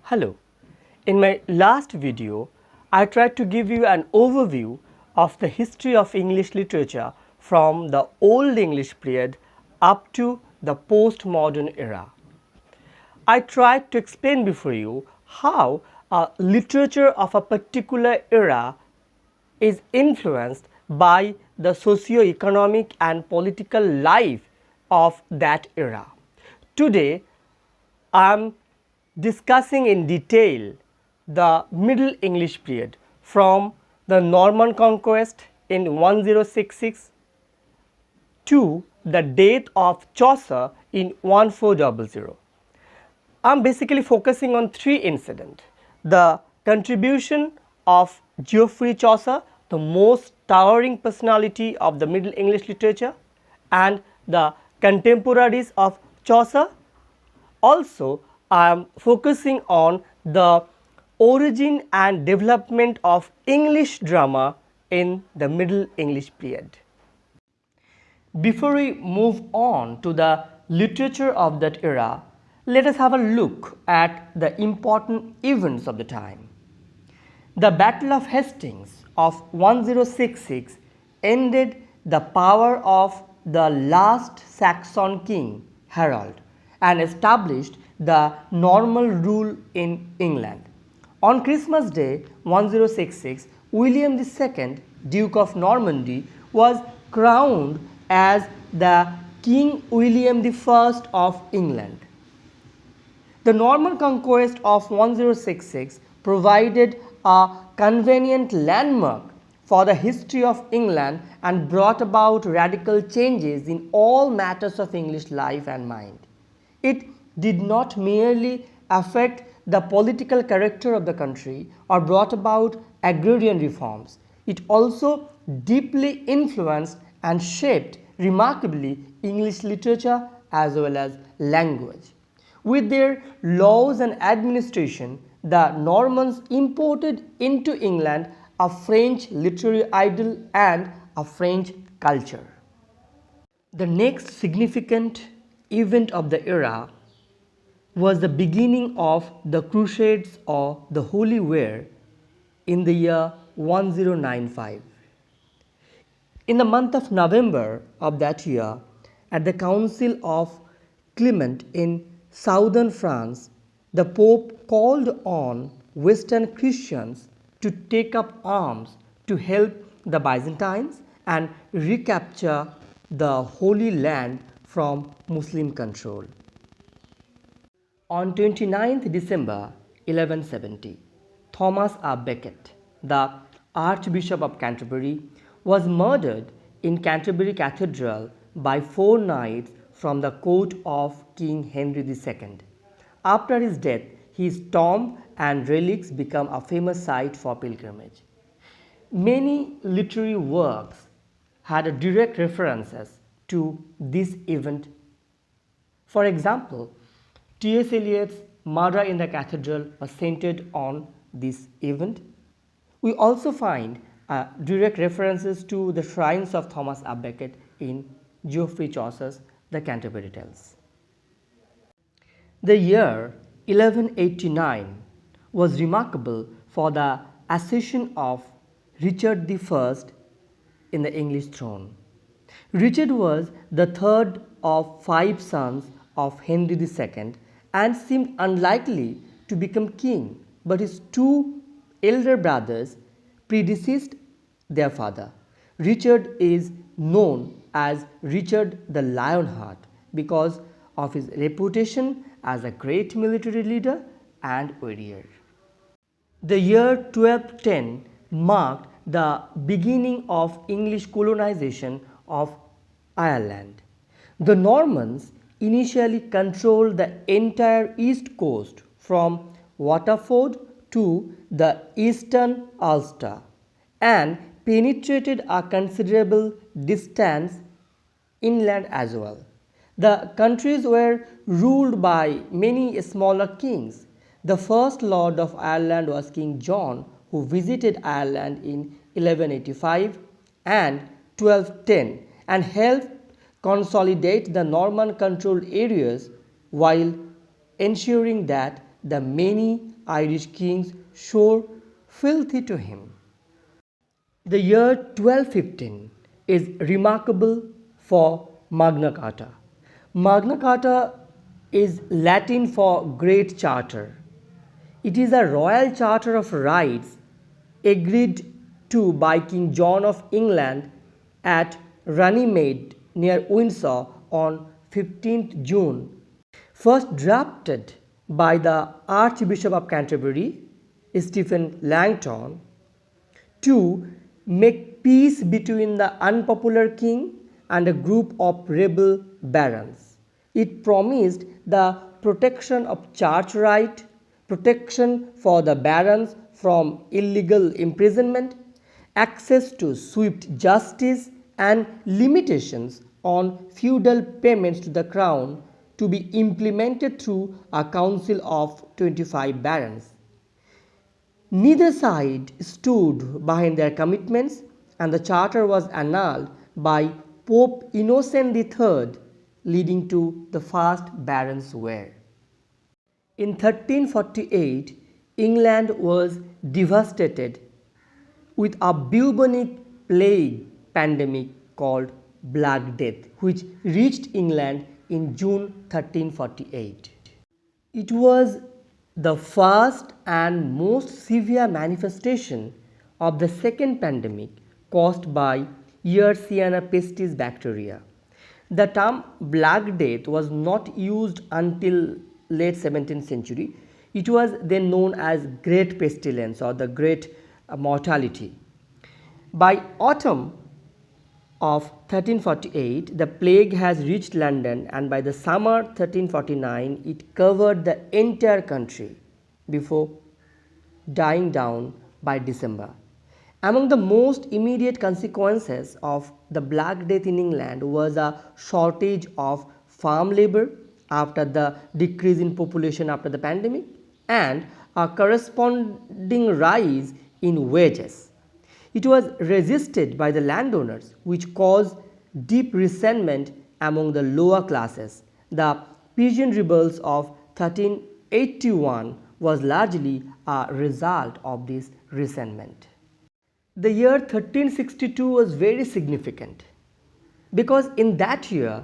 Hello. In my last video, I tried to give you an overview of the history of English literature from the Old English period up to the postmodern era. I tried to explain before you how a literature of a particular era is influenced by the socio-economic and political life of that era. Today, I am discussing in detail the Middle English period from the Norman Conquest in 1066 to the death of Chaucer in 1400. I am basically focusing on three incidents: the contribution of Geoffrey Chaucer, the most towering personality of the Middle English literature, and the contemporaries of Chaucer. Also, I am focusing on the origin and development of English drama in the Middle English period. Before we move on to the literature of that era, let us have a look at the important events of the time. The Battle of Hastings of 1066 ended the power of the last Saxon king, Harold, and established the Norman rule in England. On Christmas Day 1066, William II, Duke of Normandy, was crowned as the King William I of England. The Norman Conquest of 1066 provided a convenient landmark for the history of England and brought about radical changes in all matters of English life and mind. It did not merely affect the political character of the country or brought about agrarian reforms. It also deeply influenced and shaped remarkably English literature as well as language. With their laws and administration, the Normans imported into England a French literary ideal and a French culture. The next significant event of the era was the beginning of the Crusades or the Holy War in the year 1095. In the month of November of that year, at the Council of Clement in southern France, the Pope called on Western Christians to take up arms to help the Byzantines and recapture the Holy Land from Muslim control. On 29th December 1170, Thomas à Becket, the Archbishop of Canterbury, was murdered in Canterbury Cathedral by 4 knights from the court of King Henry II. After his death, his tomb and relics became a famous site for pilgrimage. Many literary works had direct references to this event. For example, T.S. Eliot's Murder in the Cathedral was centered on this event. We also find direct references to the shrines of Thomas à Becket in Geoffrey Chaucer's The Canterbury Tales. The year 1189 was remarkable for the accession of Richard I in the English throne. Richard was the third of 5 sons of Henry II and seemed unlikely to become king, but his 2 elder brothers predeceased their father. Richard is known as Richard the Lionheart because of his reputation as a great military leader and warrior. The year 1210 marked the beginning of English colonization of Ireland. The Normans initially controlled the entire east coast from Waterford to the eastern Ulster and penetrated a considerable distance inland as well. The countries were ruled by many smaller kings. The first Lord of Ireland was King John, who visited Ireland in 1185 and 1210 and helped consolidate the Norman controlled areas while ensuring that the many Irish kings shore fealty to him. The year 1215 is remarkable for Magna Carta. Magna Carta is Latin for Great Charter. It is a royal charter of rights agreed to by King John of England at Runnymede near Windsor on 15th June. First drafted by the Archbishop of Canterbury, Stephen Langton, to make peace between the unpopular king and a group of rebel barons. It promised the protection of church right, protection for the barons from illegal imprisonment, access to swift justice, and limitations on feudal payments to the crown to be implemented through a council of 25 barons. Neither side stood behind their commitments, and the charter was annulled by Pope Innocent III, leading to the First Barons' War. In 1348, England was devastated with a bubonic plague pandemic called Black Death, which reached England in June 1348. It was the first and most severe manifestation of the second pandemic caused by Yersinia pestis bacteria. The term Black Death was not used until late 17th century. It was then known as Great Pestilence or the Great Mortality. By autumn of 1348, the plague has reached London, and by the summer 1349, it covered the entire country before dying down by December. Among the most immediate consequences of the Black Death in England was a shortage of farm labor after the decrease in population after the pandemic, and a corresponding rise in wages. It was resisted by the landowners, which caused deep resentment among the lower classes. The Pigeon Rebels of 1381 was largely a result of this resentment. The year 1362 was very significant because in that year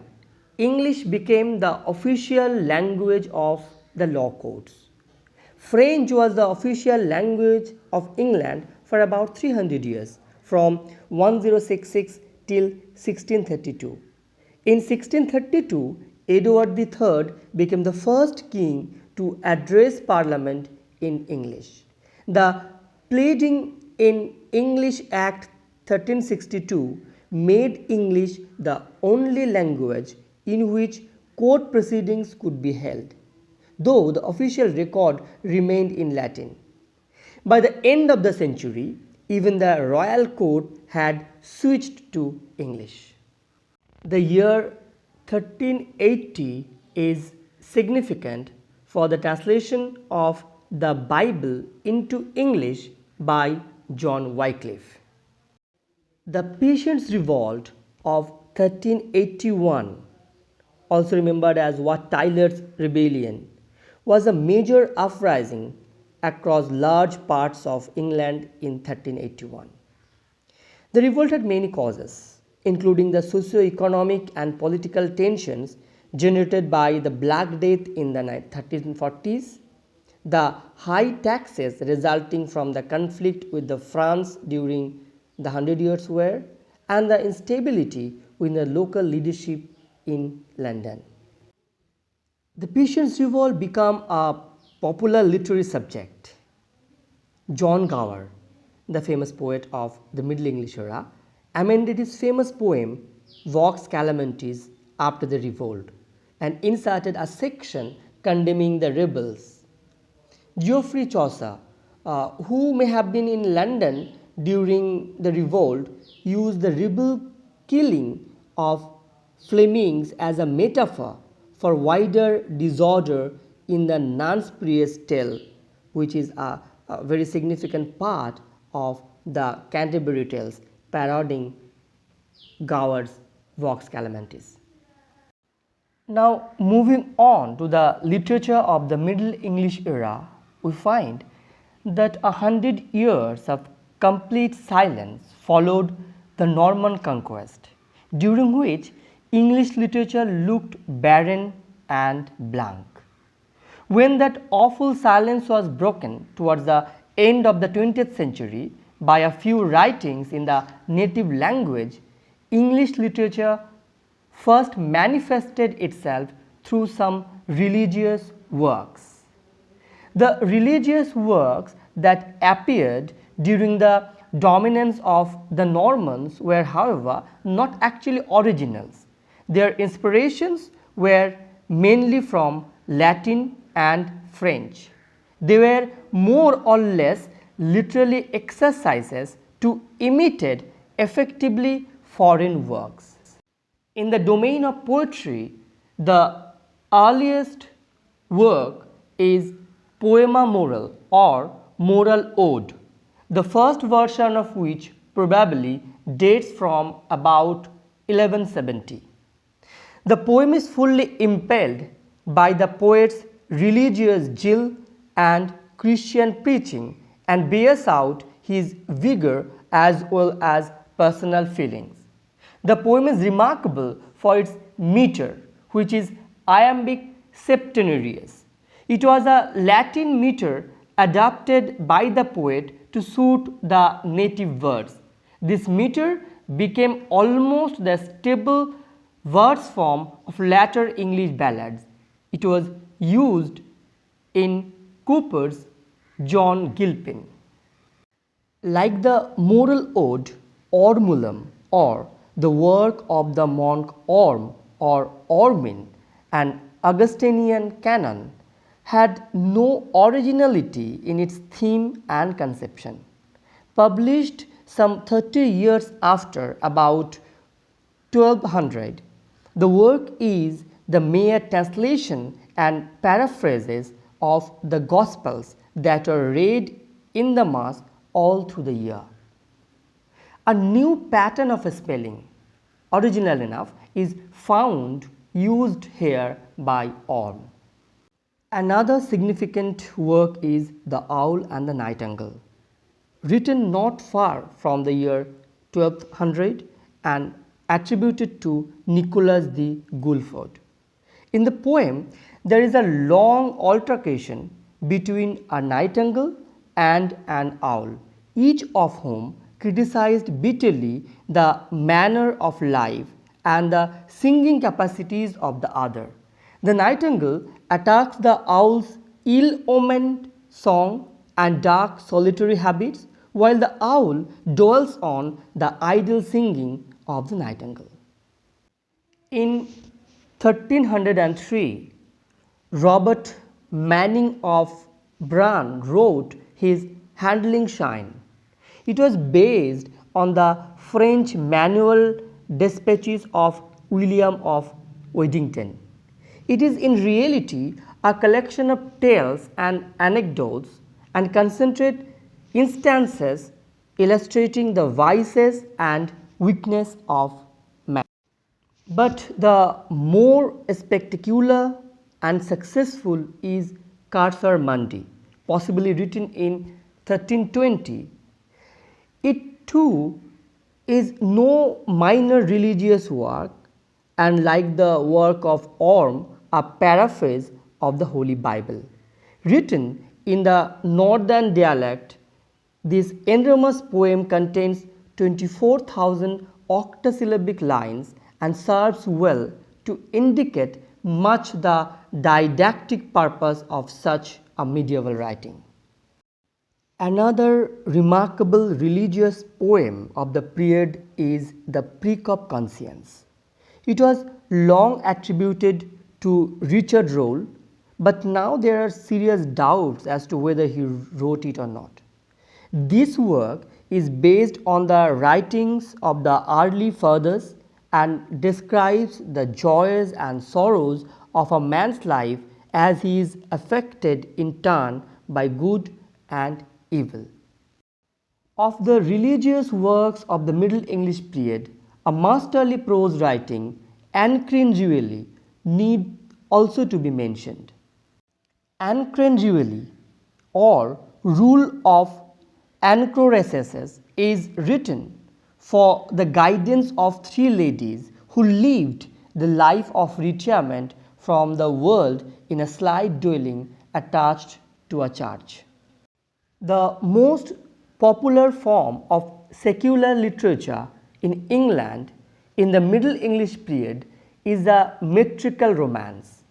English became the official language of the law courts. French was the official language of England for about 300 years, from 1066 till 1632. In 1632, Edward III became the first king to address Parliament in English. The Pleading in English Act 1362 made English the only language in which court proceedings could be held, though the official record remained in Latin. By the end of the century, even the royal court had switched to English. The year 1380 is significant for the translation of the Bible into English by John Wycliffe. The Patients' Revolt of 1381, also remembered as Wat Tyler's Rebellion, was a major uprising across large parts of England in 1381. The revolt had many causes, including the socio-economic and political tensions generated by the Black Death in the 1340s, the high taxes resulting from the conflict with the France during the Hundred Years' War, and the instability with the local leadership in London. The Patients' Revolt became a popular literary subject. John Gower, the famous poet of the Middle English era, amended his famous poem Vox Calamities after the revolt and inserted a section condemning the rebels. Geoffrey Chaucer, who may have been in London during the revolt, used the rebel killing of Flemings as a metaphor for wider disorder in the Nun's Priest Tale, which is a very significant part of the Canterbury Tales, parodying Gower's Vox Calamities. Now, moving on to the literature of the Middle English era, we find that 100 years of complete silence followed the Norman Conquest, during which English literature looked barren and blank. When that awful silence was broken towards the end of the 20th century by a few writings in the native language, English literature first manifested itself through some religious works. The religious works that appeared during the dominance of the Normans were, however, not actually originals. Their inspirations were mainly from Latin and French. They were more or less literally exercises to imitate effectively foreign works. In the domain of poetry, the earliest work is Poema Moral or Moral Ode, the first version of which probably dates from about 1170. The poem is fully impelled by the poet's religious zeal and Christian preaching and bears out his vigor as well as personal feelings. The poem is remarkable for its meter, which is iambic septenarius. It was a Latin meter adapted by the poet to suit the native words. This meter became almost the stable verse form of later English ballads. It was used in Cooper's John Gilpin. Like the moral ode Ormulum or the work of the monk Orm or Ormin, an Augustinian canon, had no originality in its theme and conception. Published some 30 years after, about 1200, the work is the mere translation and paraphrases of the Gospels that are read in the Mass all through the year. A new pattern of spelling, original enough, is found used here by Orm. Another significant work is The Owl and the Nightingale, written not far from the year 1200 and attributed to Nicholas the Guilford. In the poem, there is a long altercation between a nightingale and an owl, each of whom criticized bitterly the manner of life and the singing capacities of the other. The nightingale attacks the owl's ill-omened song and dark solitary habits, while the owl dwells on the idle singing of the nightingale. In 1303, Robert Manning of Bran wrote his Handling Shine. It was based on the French manual dispatches of William of Waddington. It is in reality a collection of tales and anecdotes and concentrate instances illustrating the vices and weakness of man. But the more spectacular and successful is Chaucer Mundi, possibly written in 1320. It too is no minor religious work, and like the work of Orm, a paraphrase of the Holy Bible. Written in the northern dialect, this enormous poem contains 24,000 octosyllabic lines and serves well to indicate much the didactic purpose of such a medieval writing. Another remarkable religious poem of the period is the Prick of Conscience. It was long attributed to Richard Rolle, but now there are serious doubts as to whether he wrote it or not. This work is based on the writings of the early fathers and describes the joys and sorrows of a man's life as he is affected in turn by good and evil. Of the religious works of the Middle English period, a masterly prose writing, Ancrene need also to be mentioned. Ancrene or Rule of Anachronesis is written for the guidance of three ladies who lived the life of retirement from the world in a slight dwelling attached to a church. The most popular form of secular literature in England in the Middle English period is the metrical romance.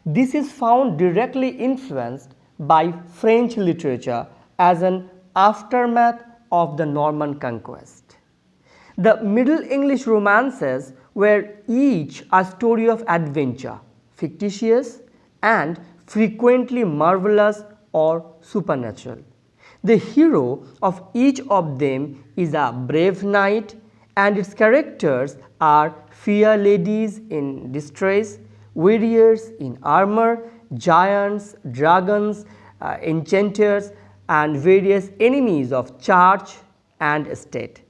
This is found directly influenced by French literature as an aftermath of the Norman Conquest. The Middle English romances were each a story of adventure, fictitious and frequently marvelous or supernatural. The hero of each of them is a brave knight, and its characters are fair ladies in distress, warriors in armor, giants, dragons, enchanters, and various enemies of church and state.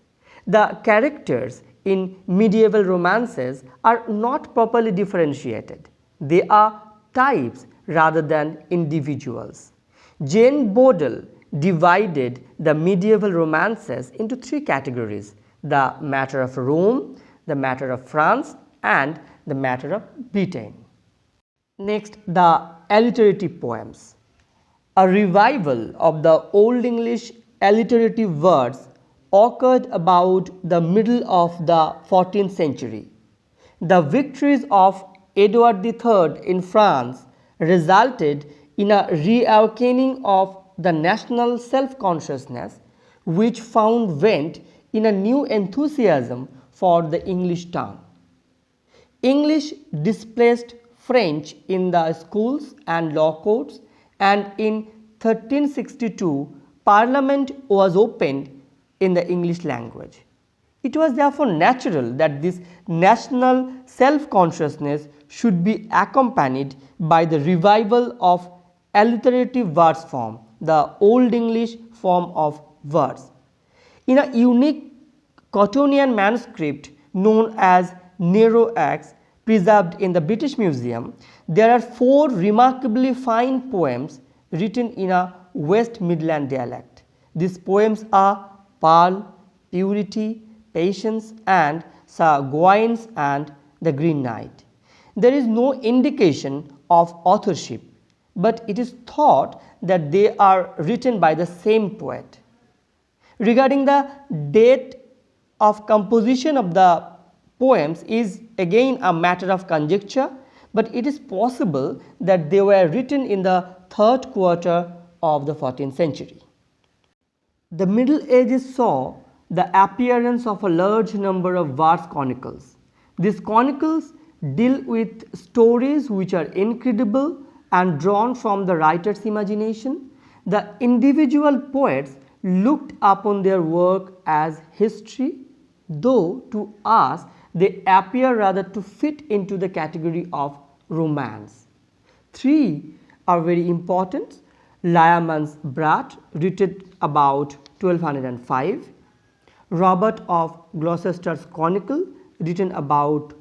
The characters in medieval romances are not properly differentiated. They are types rather than individuals. Jane Bodle divided the medieval romances into three categories: the matter of Rome, the matter of France, and the matter of Britain. Next, the alliterative poems. A revival of the Old English alliterative words occurred about the middle of the 14th century. The victories of Edward III in France resulted in a reawakening of the national self-consciousness, which found vent in a new enthusiasm for the English tongue. English displaced French in the schools and law courts, and in 1362 Parliament was opened in the English language. It was therefore natural that this national self-consciousness should be accompanied by the revival of alliterative verse form, the Old English form of verse. In a unique Cottonian manuscript known as Nero X, preserved in the British Museum, there are 4 remarkably fine poems written in a West Midland dialect. These poems are Pearl, Purity, Patience, and Sir Gawain's and the Green Knight. There is no indication of authorship, but it is thought that they are written by the same poet. Regarding the date of composition of the poems is again a matter of conjecture, but it is possible that they were written in the 3rd quarter of the 14th century. The Middle Ages saw the appearance of a large number of verse chronicles. These chronicles deal with stories which are incredible and drawn from the writer's imagination. The individual poets looked upon their work as history, though to us they appear rather to fit into the category of romance. 3 are very important: Lyman's Brat, written about 1205, Robert of Gloucester's Chronicle, written about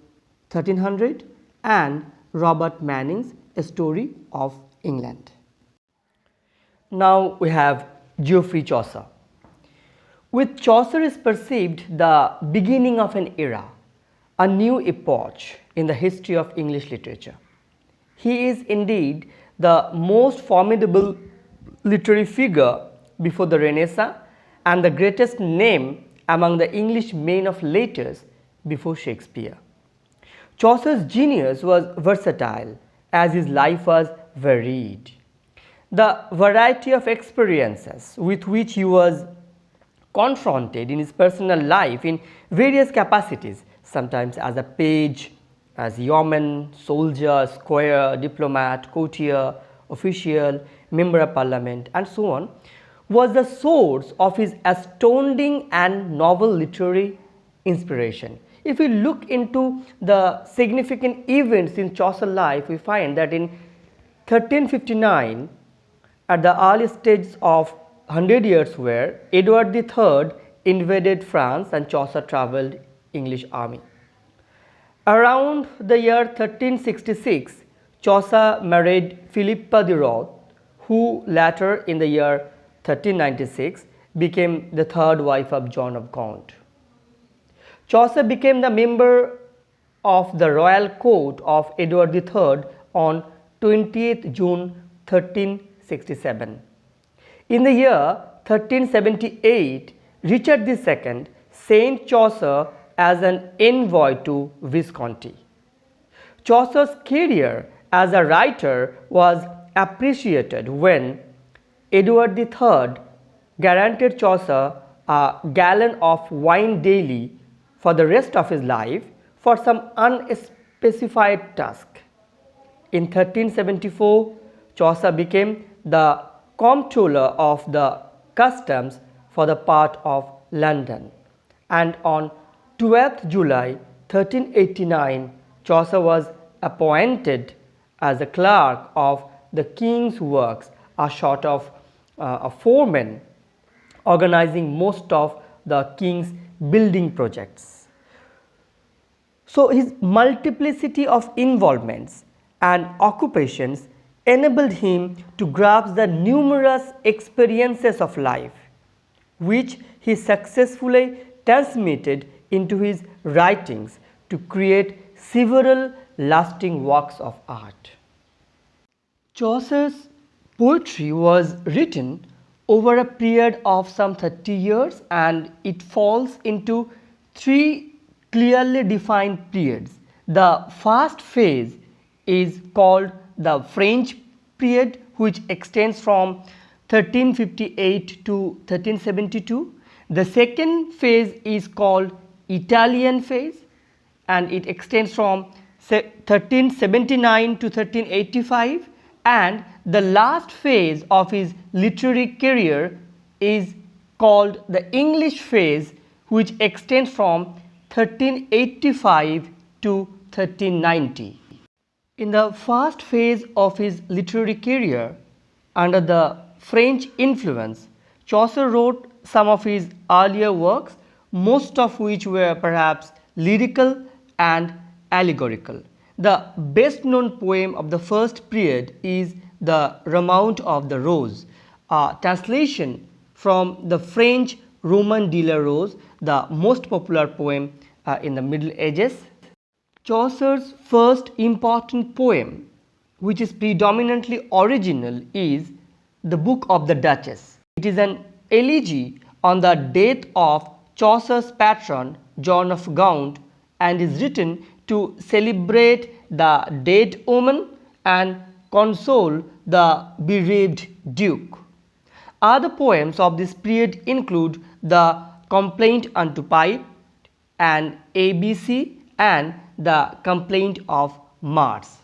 1300, and Robert Manning's A Story of England. Now we have Geoffrey Chaucer. With Chaucer is perceived the beginning of an era, a new epoch in the history of English literature. He is indeed the most formidable literary figure before the Renaissance and the greatest name among the English men of letters before Shakespeare. Chaucer's genius was versatile as his life was varied. The variety of experiences with which he was confronted in his personal life in various capacities, sometimes as a page, as yeoman, soldier, squire, diplomat, courtier, official, member of parliament, and so on, was the source of his astounding and novel literary inspiration. If we look into the significant events in Chaucer's life, we find that in 1359, at the early stages of 100 Years' War, Edward III invaded France and Chaucer travelled English army. Around the year 1366, Chaucer married Philippa de Roth, who later in the year 1396 became the third wife of John of Gaunt. Chaucer became the member of the royal court of Edward III on 20th June 1367. In the year 1378, Richard II sent Chaucer as an envoy to Visconti. Chaucer's career as a writer was appreciated when Edward III granted Chaucer a gallon of wine daily for the rest of his life for some unspecified task. In 1374, Chaucer became the comptroller of the customs for the part of London, and on 12th July 1389, Chaucer was appointed as a clerk of the king's works, a sort of a foreman organizing most of the king's building projects. So his multiplicity of involvements and occupations enabled him to grasp the numerous experiences of life, which he successfully transmitted into his writings to create several lasting works of art. Chaucer's poetry was written over a period of some 30 years, and it falls into three clearly defined periods. The first phase is called the French period, which extends from 1358 to 1372. The second phase is called Italian phase, and it extends from 1379 to 1385, and the last phase of his literary career is called the English phase, which extends from 1385 to 1390. In the first phase of his literary career, under the French influence, Chaucer wrote some of his earlier works, most of which were perhaps lyrical and allegorical. The best known poem of the first period is the Romaunt of the Rose, a translation from the French Roman de la Rose, the most popular poem in the Middle Ages. Chaucer's first important poem, which is predominantly original, is the Book of the Duchess. It is an elegy on the death of Chaucer's patron John of Gaunt, and is written to celebrate the dead woman and console the bereaved duke. Other poems of this period include the Complaint unto Pipe and ABC and the Complaint of Mars.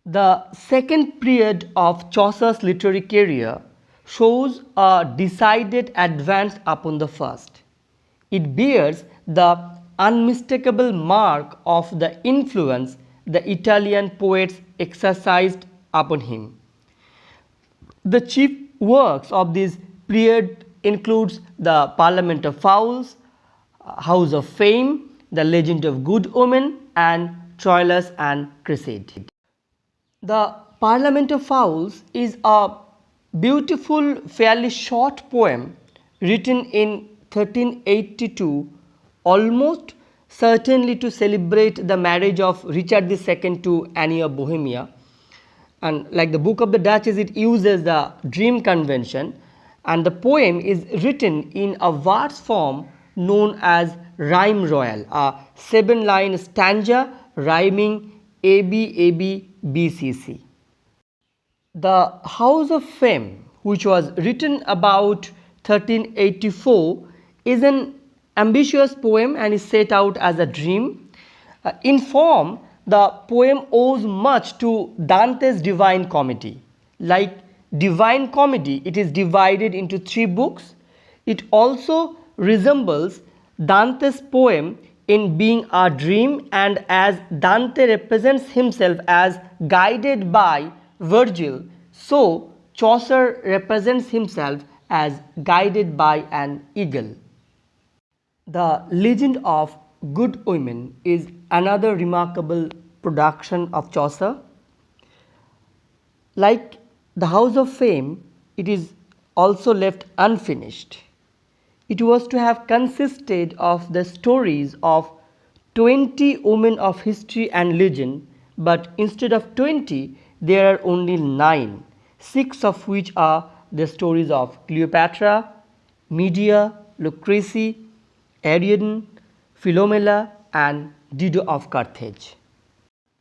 The second period of Chaucer's literary career shows a decided advance upon the first. It bears the unmistakable mark of the influence the Italian poets exercised upon him. The chief works of this period includes the Parliament of Fowls, House of Fame, the Legend of Good Woman, and Troilus and Cresside. The Parliament of Fowls is a beautiful, fairly short poem written in 1382, almost certainly to celebrate the marriage of Richard II to Anne of Bohemia. And like the Book of the Duchess, it uses the dream convention, and the poem is written in a verse form known as rhyme royal, a 7-line stanza rhyming ABABBCC. The House of Fame, which was written about 1384, is an ambitious poem and is set out as a dream. In form, the poem owes much to Dante's Divine Comedy. Like Divine Comedy, it is divided into 3 books. It also resembles Dante's poem in being a dream, and as Dante represents himself as guided by Virgil, so Chaucer represents himself as guided by an eagle. The Legend of Good Women is another remarkable production of Chaucer. Like The House of Fame, it is also left unfinished. It was to have consisted of the stories of 20 women of history and legend, but instead of 20, there are only 9, 6 of which are the stories of Cleopatra, Medea, Lucrece, Ariadne, Philomela, and Dido of Carthage.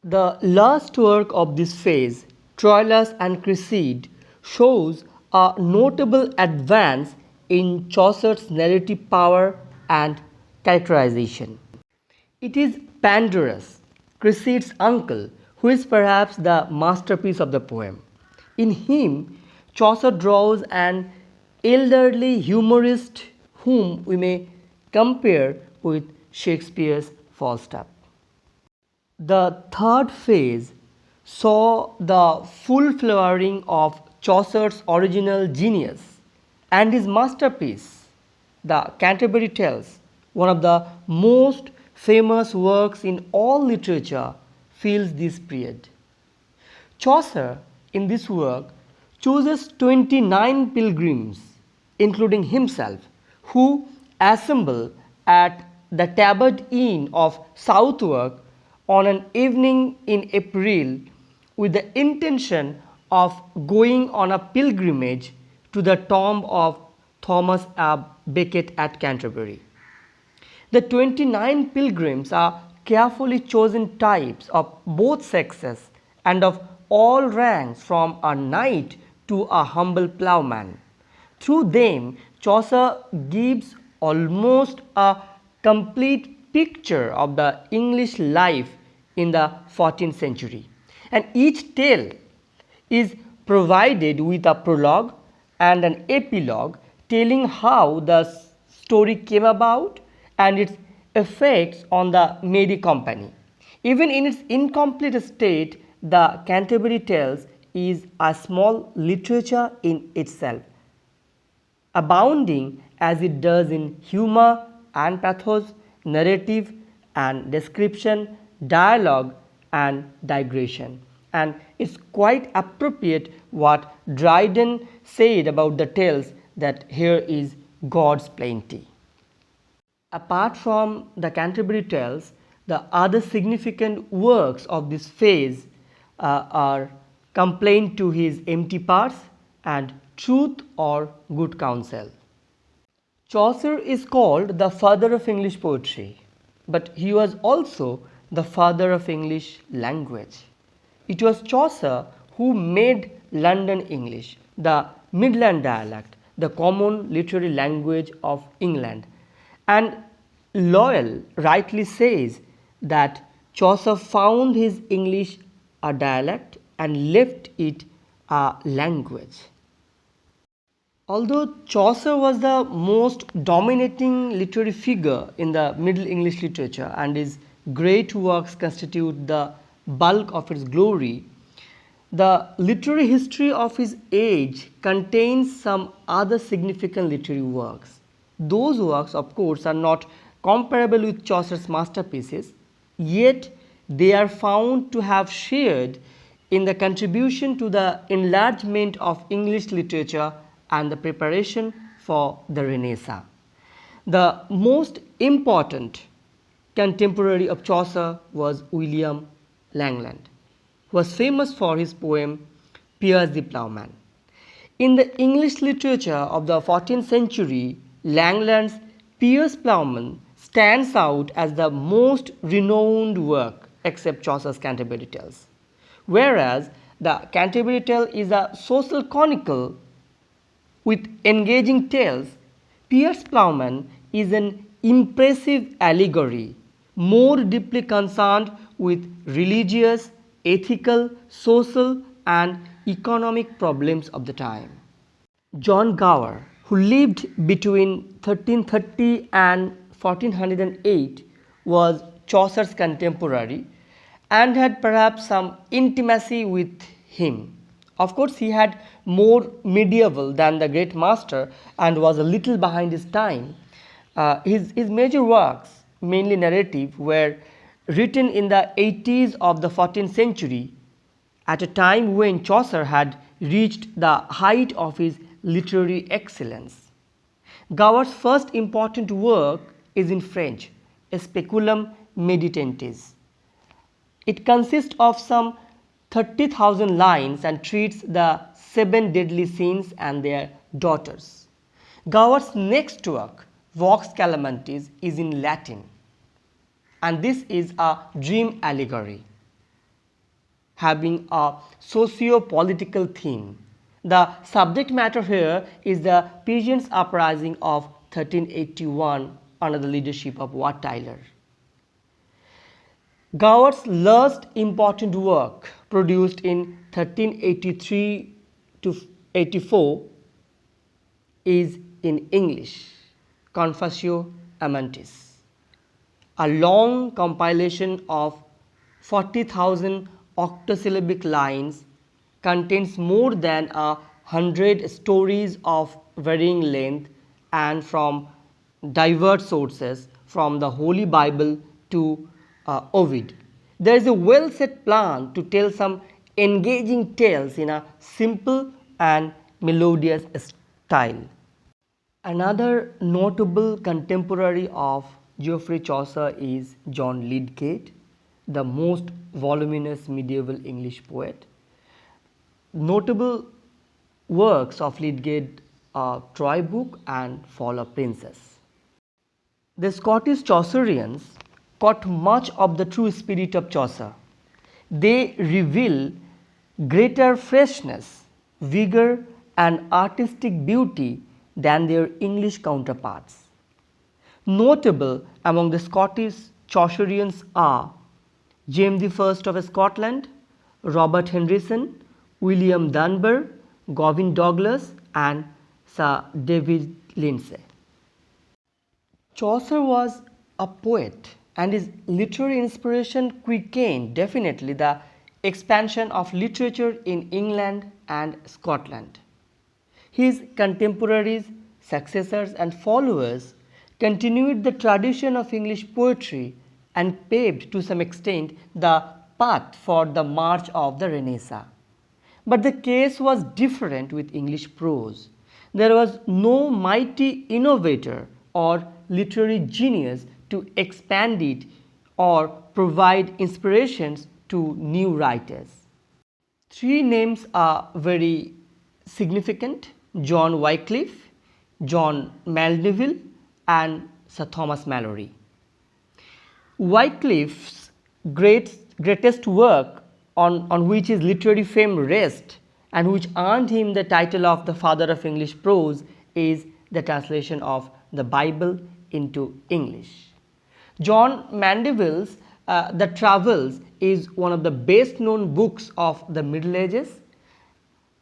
The last work of this phase, Troilus and Cresside, shows a notable advance in Chaucer's narrative power and characterization. It is Pandarus, Cresside's uncle, who is perhaps the masterpiece of the poem. In him, Chaucer draws an elderly humorist whom we may compare with Shakespeare's Falstaff. The third phase saw the full flowering of Chaucer's original genius, and his masterpiece, the Canterbury Tales, one of the most famous works in all literature, fills this period. Chaucer, in this work, chooses 29 pilgrims, including himself, who assemble at the Tabard Inn of Southwark on an evening in April with the intention of going on a pilgrimage to the tomb of Thomas à Becket at Canterbury. The 29 pilgrims are carefully chosen types of both sexes and of all ranks, from a knight to a humble ploughman. Through them, Chaucer gives almost a complete picture of the English life in the 14th century, and each tale is provided with a prologue and an epilogue telling how the story came about and its effects on the merry company. Even in its incomplete state, the Canterbury Tales is a small literature in itself, abounding as it does in humor and pathos, narrative and description, dialogue and digression. And it's quite appropriate what Dryden said about the tales, that here is God's plenty. Apart from the Canterbury Tales, the other significant works of this phase are Complaint to His Empty Purse and Truth or Good Counsel. Chaucer is called the father of English poetry, but he was also the father of English language. It was Chaucer who made London English, the Midland dialect, the common literary language of England. And Loyal rightly says that Chaucer found his English a dialect and left it a language. Although Chaucer was the most dominating literary figure in the Middle English literature and his great works constitute the bulk of its glory, the literary history of his age contains some other significant literary works. Those works, of course, are not comparable with Chaucer's masterpieces, yet they are found to have shared in the contribution to the enlargement of English literature and the preparation for the Renaissance. The most important contemporary of Chaucer was William Langland, who was famous for his poem Piers the Plowman. In the English literature of the 14th century, Langland's Piers Plowman stands out as the most renowned work except Chaucer's Canterbury Tales. Whereas the Canterbury Tale is a social chronicle with engaging tales, Piers Plowman is an impressive allegory, more deeply concerned with religious, ethical, social, and economic problems of the time. John Gower, who lived between 1330 and 1408, was Chaucer's contemporary and had perhaps some intimacy with him. Of course, he had more medieval than the great master and was a little behind his time. His major works, mainly narrative, were written in the 80s of the 14th century, at a time when Chaucer had reached the height of his literary excellence. Gower's first important work is in French, Speculum Meditandis. It consists of some 30,000 lines and treats the 7 deadly sins and their daughters. Gower's next work, Vox Calamantis, is in Latin, and this is a dream allegory having a socio-political theme. The subject matter here is the Peasants' Uprising of 1381 under the leadership of Wat Tyler. Gower's last important work, produced in 1383 to 84, is in English, Confessio Amantis, a long compilation of 40,000 octosyllabic lines, contains more than 100 stories of varying length and from diverse sources from the Holy Bible to Ovid. There is a well set plan to tell some engaging tales in a simple and melodious style. Another notable contemporary of Geoffrey Chaucer is John Lydgate, the most voluminous medieval English poet. Notable works of Lydgate are Troy Book and Fall of Princes. The Scottish Chaucerians caught much of the true spirit of Chaucer. They reveal greater freshness, vigor, and artistic beauty than their English counterparts. Notable among the Scottish Chaucerians are James I of Scotland, Robert Henryson, William Dunbar, Gavin Douglas, and Sir David Lindsay. Chaucer was a poet, and his literary inspiration quickened definitely the expansion of literature in England and Scotland. His contemporaries, successors, and followers continued the tradition of English poetry and paved to some extent the path for the march of the Renaissance. But the case was different with English prose. There was no mighty innovator or literary genius to expand it or provide inspirations to new writers. Three names are very significant: John Wycliffe, John Mandeville, and Sir Thomas Malory. Wycliffe's greatest work on which his literary fame rests and which earned him the title of the father of English prose is the translation of the Bible into English. John Mandeville's The Travels is one of the best known books of the Middle Ages.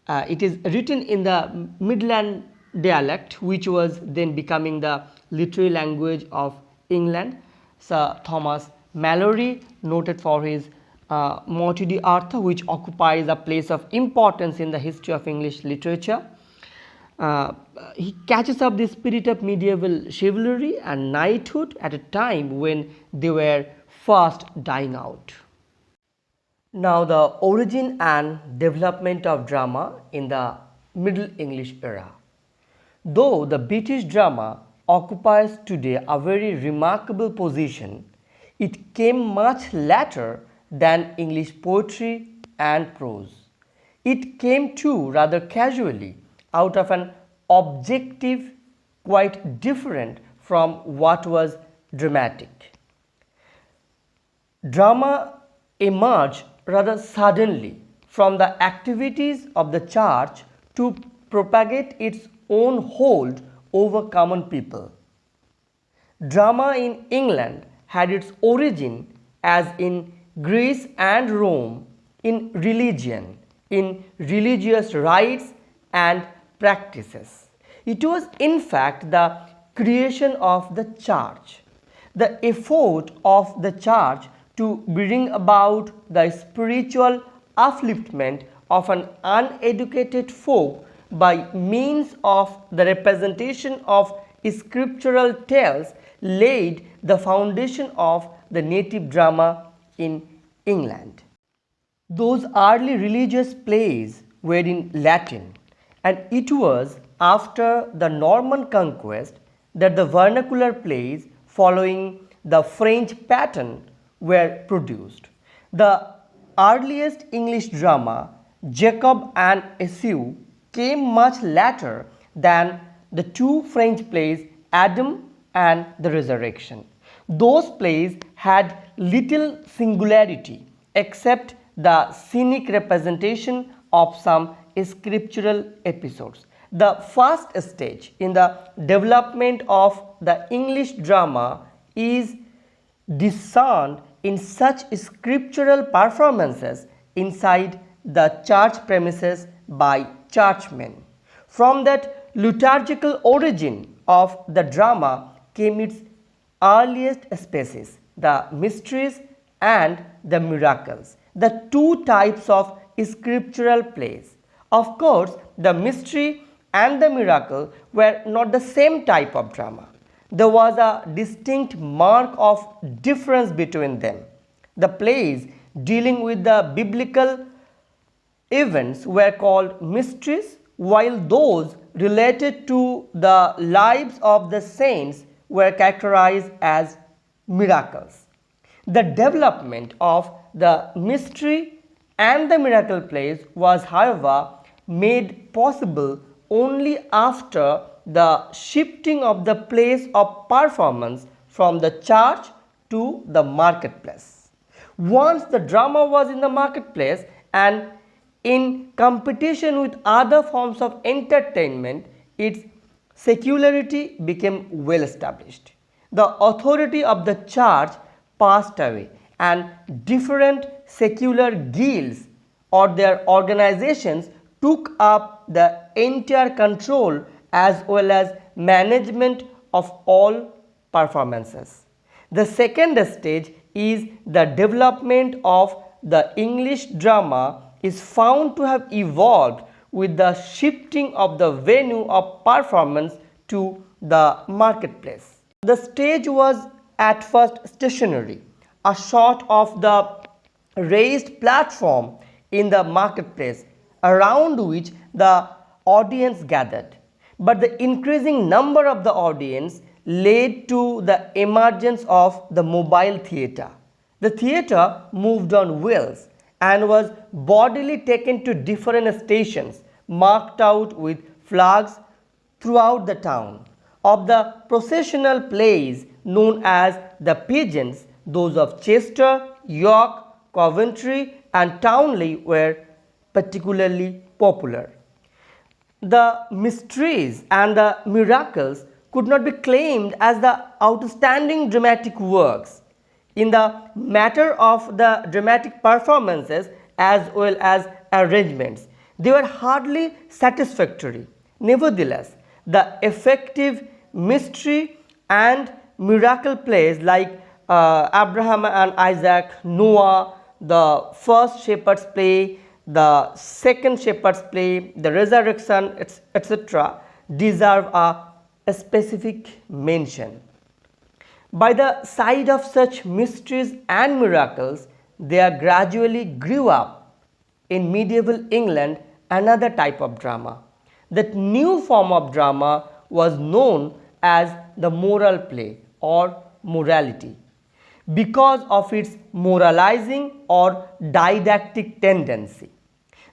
It is written in the Midland dialect, which was then becoming the literary language of England. Sir Thomas Malory, noted for his Morte d'Arthur, which occupies a place of importance in the history of English literature. He catches up the spirit of medieval chivalry and knighthood at a time when they were fast dying out. Now, the origin and development of drama in the Middle English era. Though the British drama occupies today a very remarkable position, it came much later than English poetry and prose. It came too rather casually out of an objective quite different from what was dramatic. Drama emerged rather suddenly from the activities of the church to propagate its own hold over common people. Drama in England had its origin, as in Greece and Rome, in religion, in religious rites and practices. It was in fact the creation of the church, the effort of the church to bring about the spiritual upliftment of an uneducated folk by means of the representation of scriptural tales laid the foundation of the native drama in England. Those early religious plays were in Latin, and it was after the Norman Conquest that the vernacular plays following the French pattern were produced. The earliest English drama, Jacob and Esau, came much later than the two French plays Adam and the Resurrection. Those plays had little singularity except the scenic representation of some scriptural episodes. The first stage in the development of the English drama is discerned in such scriptural performances inside the church premises by churchmen. From that liturgical origin of the drama came its earliest species, the mysteries and the miracles, the two types of scriptural plays. Of course, the mystery and the miracle were not the same type of drama. There was a distinct mark of difference between them. The plays dealing with the biblical events were called mysteries, while those related to the lives of the saints were characterized as miracles. The development of the mystery and the miracle plays was, however, made possible only after the shifting of the place of performance from the church to the marketplace. Once the drama was in the marketplace and in competition with other forms of entertainment, its secularity became well established. The authority of the church passed away, and different secular guilds or their organizations took up the entire control as well as management of all performances. The second stage is the development of the English drama is found to have evolved with the shifting of the venue of performance to the marketplace. The stage was at first stationary, a sort of the raised platform in the marketplace around which the audience gathered. But the increasing number of the audience led to the emergence of the mobile theatre. The theatre moved on wheels and was bodily taken to different stations marked out with flags throughout the town. Of the processional plays known as the pageants, those of Chester, York, Coventry and Townley were particularly popular. The mysteries and the miracles could not be claimed as the outstanding dramatic works. In the matter of the dramatic performances as well as arrangements, they were hardly satisfactory. Nevertheless, the effective mystery and miracle plays like Abraham and Isaac, Noah, the first shepherd's play, the second shepherd's play, the resurrection, etc., deserve a specific mention. By the side of such mysteries and miracles, there gradually grew up in medieval England another type of drama. That new form of drama was known as the moral play or morality because of its moralizing or didactic tendency.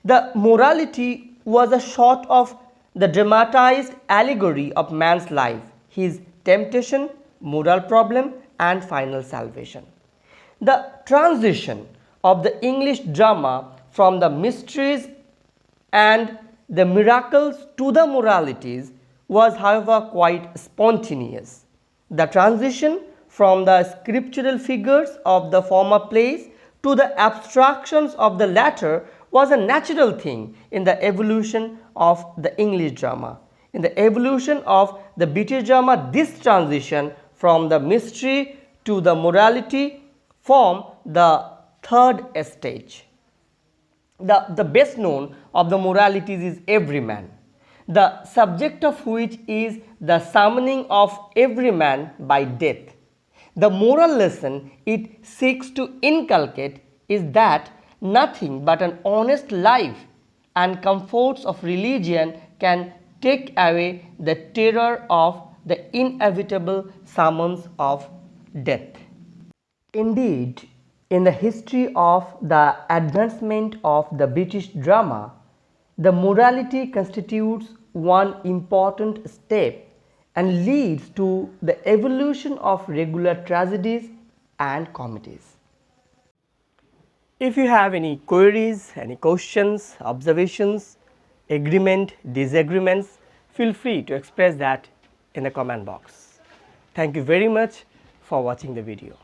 The morality was a sort of the dramatized allegory of man's life, his temptation, moral problem and final salvation. The transition of the English drama from the mysteries and the miracles to the moralities was, however, quite spontaneous. The transition from the scriptural figures of the former plays to the abstractions of the latter was a natural thing in the evolution of the English drama. In the evolution of the British drama, this transition from the mystery to the morality form the third stage. The best known of the moralities is Every Man, the subject of which is the summoning of every man by death. The moral lesson it seeks to inculcate is that nothing but an honest life and comforts of religion can take away the terror of the inevitable summons of death. Indeed, in the history of the advancement of the British drama, the morality constitutes one important step and leads to the evolution of regular tragedies and comedies. If you have any queries, any questions, observations, agreement, disagreements, feel free to express that in the comment box. Thank you very much for watching the video.